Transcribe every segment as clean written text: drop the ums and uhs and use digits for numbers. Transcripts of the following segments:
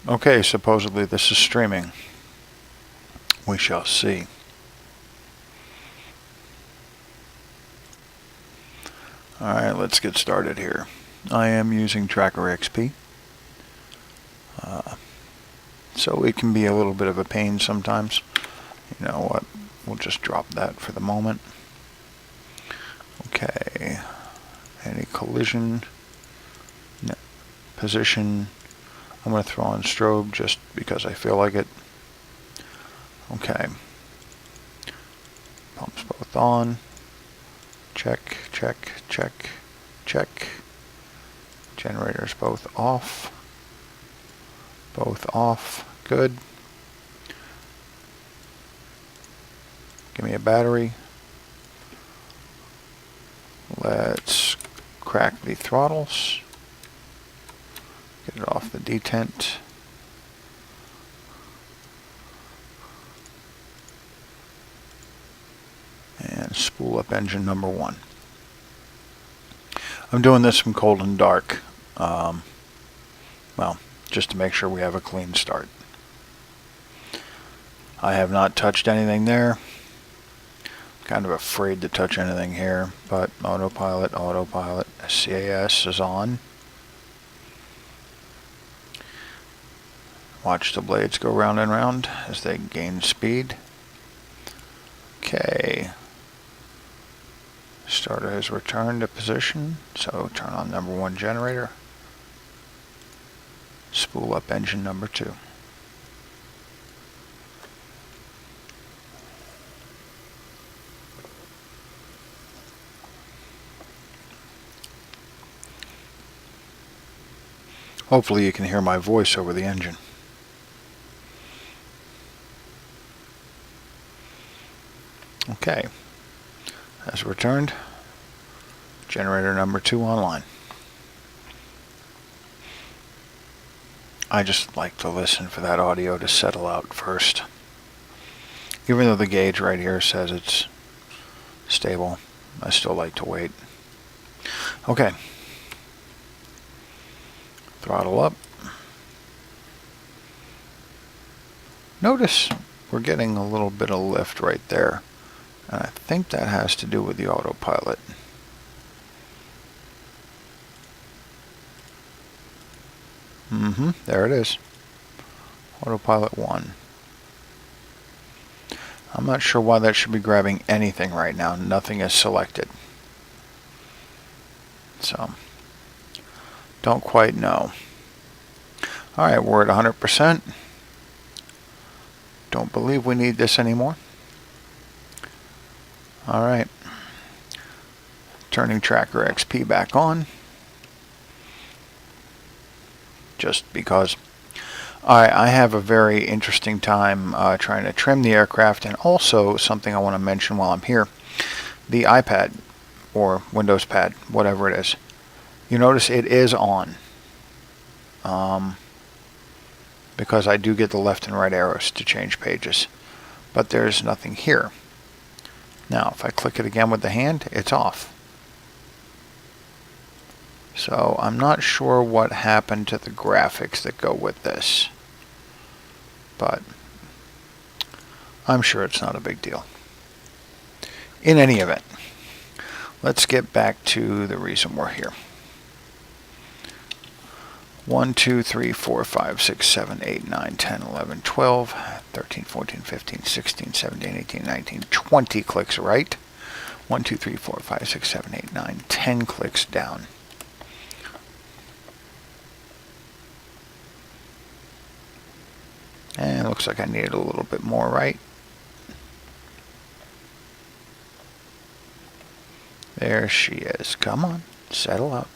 Okay, supposedly this is streaming. We shall see. Alright, let's get started here. I am using Tracker XP. So it can be a little bit of a pain sometimes. You know what? We'll just drop that for the moment. Okay. Any collision? No. Position. I'm going to throw on strobe just because I feel like it. Okay. Pumps both on. Check, check, check, check. Generators both off. Both off. Good. Give me a battery. Let's crack the throttles. Get it off the detent. And spool up engine number 1. I'm doing this from cold and dark. Well, just to make sure we have a clean start. I have not touched anything there. Kind of afraid to touch anything here, but autopilot, CAS is on. Watch the blades go round and round as they gain speed. Okay. Starter has returned to position, so turn on number 1 generator. Spool up engine number 2. Hopefully you can hear my voice over the engine. Okay. Has returned. Generator number 2 online. I just like to listen for that audio to settle out first. Even though the gauge right here says it's stable, I still like to wait. Okay. Throttle up. Notice we're getting a little bit of lift right there. And I think that has to do with the autopilot. There it is. Autopilot 1. I'm not sure why that should be grabbing anything right now. Nothing is selected. So, don't quite know. Alright, we're at 100%. Don't believe we need this anymore. Alright. Turning Tracker XP back on. Just because. Alright, I have a very interesting time trying to trim the aircraft, and also something I want to mention while I'm here. The iPad, or Windows Pad, whatever it is. You notice it is on. Because I do get the left and right arrows to change pages. But there's nothing here. Now, if I click it again with the hand, it's off. So, I'm not sure what happened to the graphics that go with this. But, I'm sure it's not a big deal. In any event, let's get back to the reason we're here. 1, 2, 3, 4, 5, 6, 7, 8, 9, 10, 11, 12, 13, 14, 15, 16, 17, 18, 19, 20 clicks right. 1, 2, 3, 4, 5, 6, 7, 8, 9, 10 clicks down. And looks like I needed a little bit more right. There she is. Come on, settle up.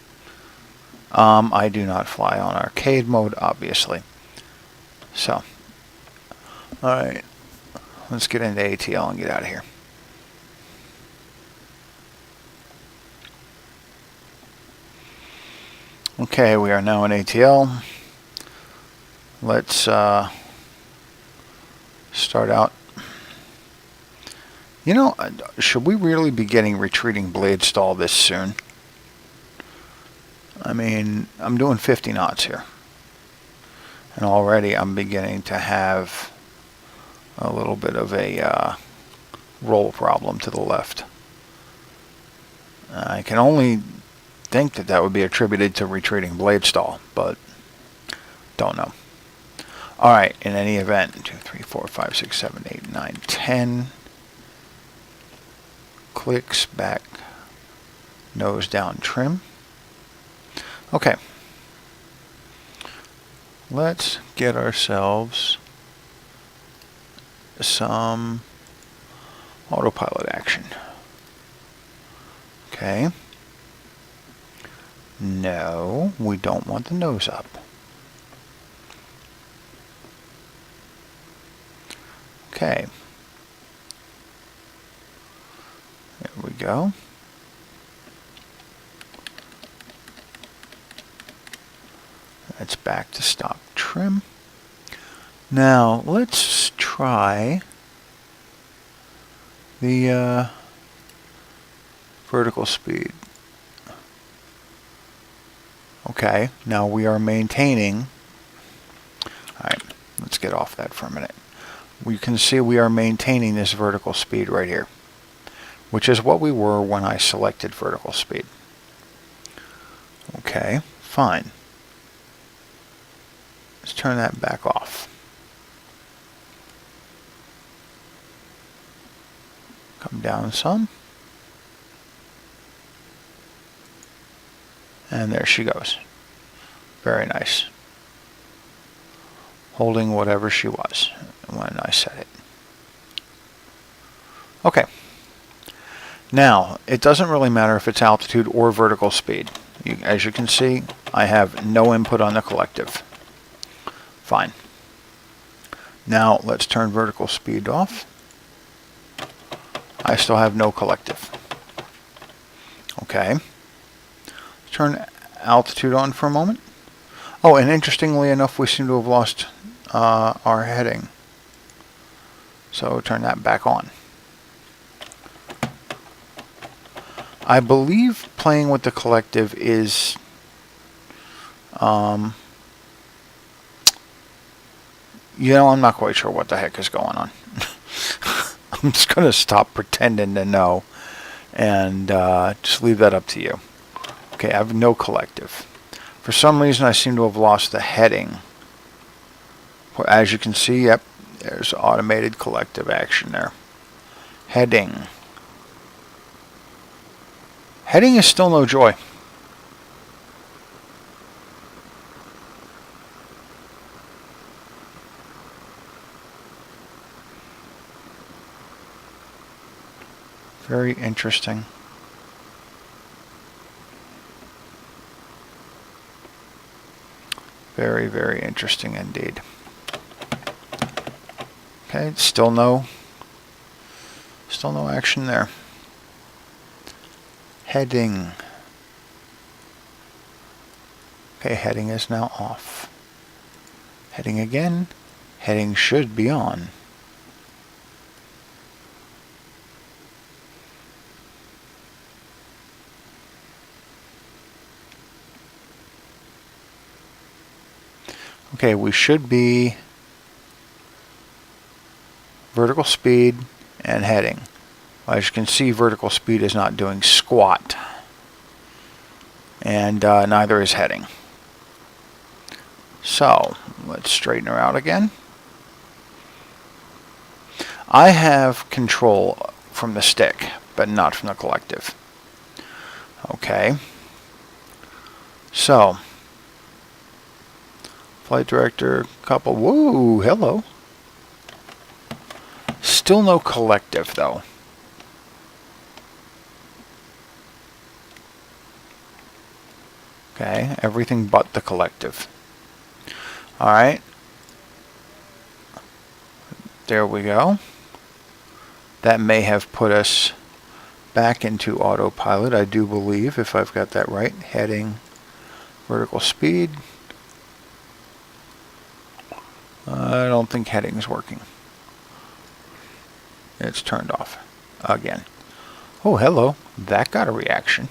I do not fly on arcade mode, obviously. So, alright, let's get into ATL and get out of here. Okay, we are now in ATL. Let's start out. You know, should we really be getting retreating blade stall this soon? I mean, I'm doing 50 knots here. And already I'm beginning to have a little bit of a roll problem to the left. I can only think that that would be attributed to retreating blade stall, but don't know. Alright, in any event, 2, 3, 4, 5, 6, 7, 8, 9, 10. Clicks back, nose down trim. Okay. Let's get ourselves some autopilot action. Okay. No, we don't want the nose up. Okay. There we go. That's back to stock trim. Now, let's try the vertical speed. Okay, now we are maintaining. Alright, let's get off that for a minute. We can see we are maintaining this vertical speed right here, which is what we were when I selected vertical speed. Okay, fine. Let's turn that back off. Come down some. And there she goes. Very nice. Holding whatever she was when I set it. Okay. Now, it doesn't really matter if it's altitude or vertical speed. As you can see, I have no input on the collective. Fine. Now, let's turn vertical speed off. I still have no collective. Okay. Turn altitude on for a moment. Oh, and interestingly enough, we seem to have lost our heading. So turn that back on. I believe playing with the collective is you know, I'm not quite sure what the heck is going on. I'm just going to stop pretending to know and just leave that up to you. Okay, I have no collective. For some reason, I seem to have lost the heading. As you can see, yep, there's automated collective action there. Heading. Heading is still no joy. Very interesting. Very, very interesting indeed. Okay, still no action there. Heading. Okay, heading is now off. Heading again. Heading should be on. Okay, we should be vertical speed and heading. As you can see, vertical speed is not doing squat. And neither is heading. So, let's straighten her out again. I have control from the stick, but not from the collective. Okay. So, flight director, couple, woo, hello. Still no collective, though. Okay, everything but the collective. Alright. There we go. That may have put us back into autopilot, I do believe, if I've got that right. Heading, vertical speed. I don't think heading's working. It's turned off again. Oh, hello. That got a reaction.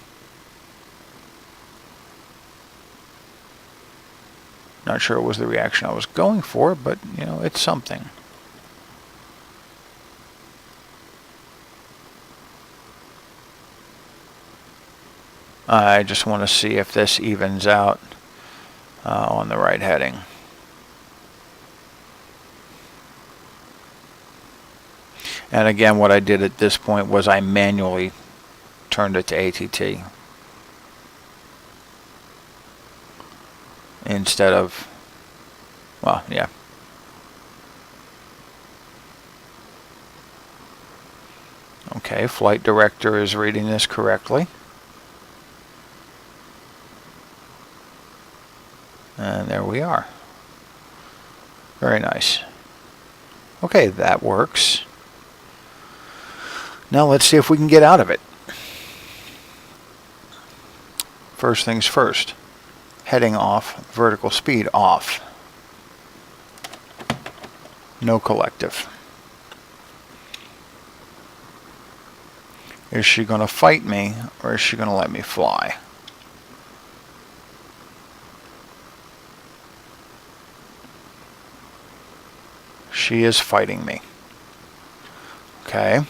Not sure it was the reaction I was going for, but, you know, it's something. I just want to see if this evens out on the right heading. And again, what I did at this point was I manually turned it to ATT instead of, well, yeah. Okay, flight director is reading this correctly. And there we are. Very nice. Okay, that works. Now let's see if we can get out of it. First things first. Heading off, vertical speed off. No collective. Is she going to fight me, or is she going to let me fly? She is fighting me. Okay.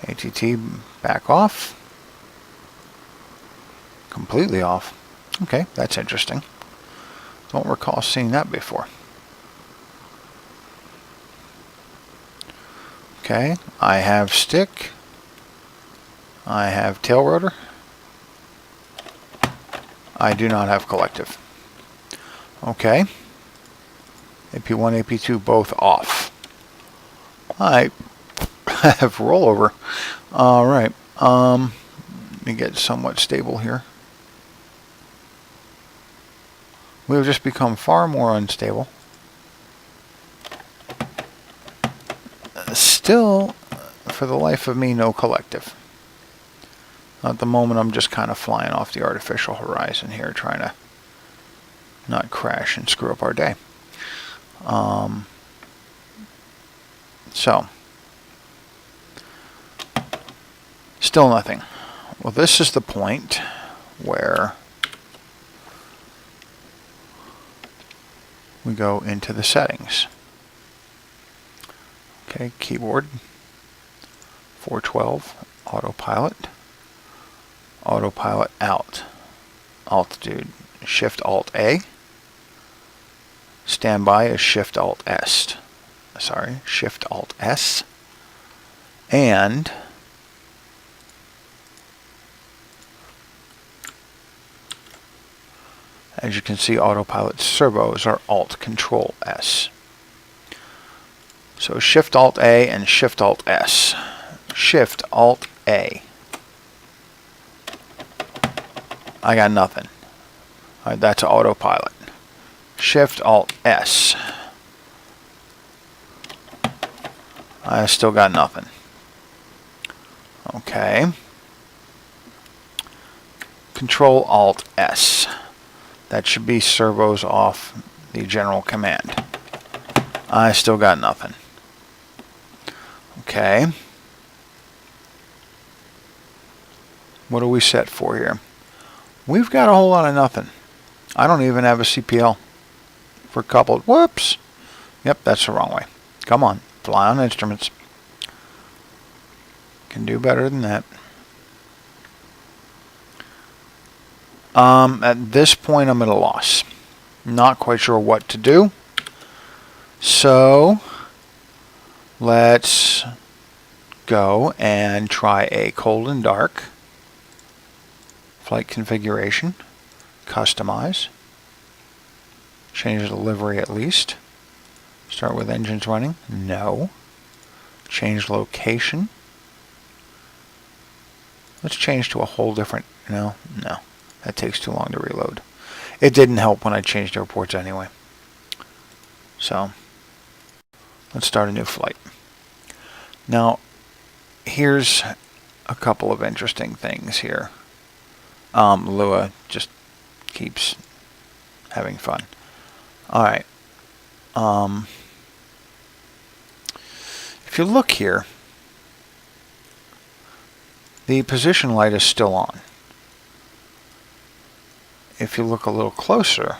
ATT back off. Completely off. Okay, that's interesting. Don't recall seeing that before. Okay, I have stick. I have tail rotor. I do not have collective. Okay. AP1, AP2 both off. I have rollover. Alright. Let me get somewhat stable here. We've just become far more unstable. Still, for the life of me, no collective. At the moment, I'm just kind of flying off the artificial horizon here, trying to not crash and screw up our day. So, still nothing. Well, this is the point where we go into the settings. Okay, keyboard, 412, autopilot, autopilot out, altitude, Shift-Alt-A, standby is Shift-Alt-S, sorry, Shift-Alt-S, and as you can see, autopilot servos are Alt-Control-S. So Shift-Alt-A and Shift-Alt-S. Shift-Alt-A. I got nothing. All right, that's autopilot. Shift-Alt-S. I still got nothing. Okay. Control-Alt-S. That should be servos off the general command. I still got nothing. Okay. What are we set for here? We've got a whole lot of nothing. I don't even have a CPL for coupled. Whoops. Yep, that's the wrong way. Come on. Fly on instruments. Can do better than that. At this point, I'm at a loss. Not quite sure what to do. So, let's go and try a cold and dark. Flight configuration. Customize. Change the livery at least. Start with engines running. No. Change location. Let's change to a whole different... No. That takes too long to reload. It didn't help when I changed airports anyway. So, let's start a new flight. Now, here's a couple of interesting things here. Lua just keeps having fun. Alright. If you look here, the position light is still on. if you look a little closer,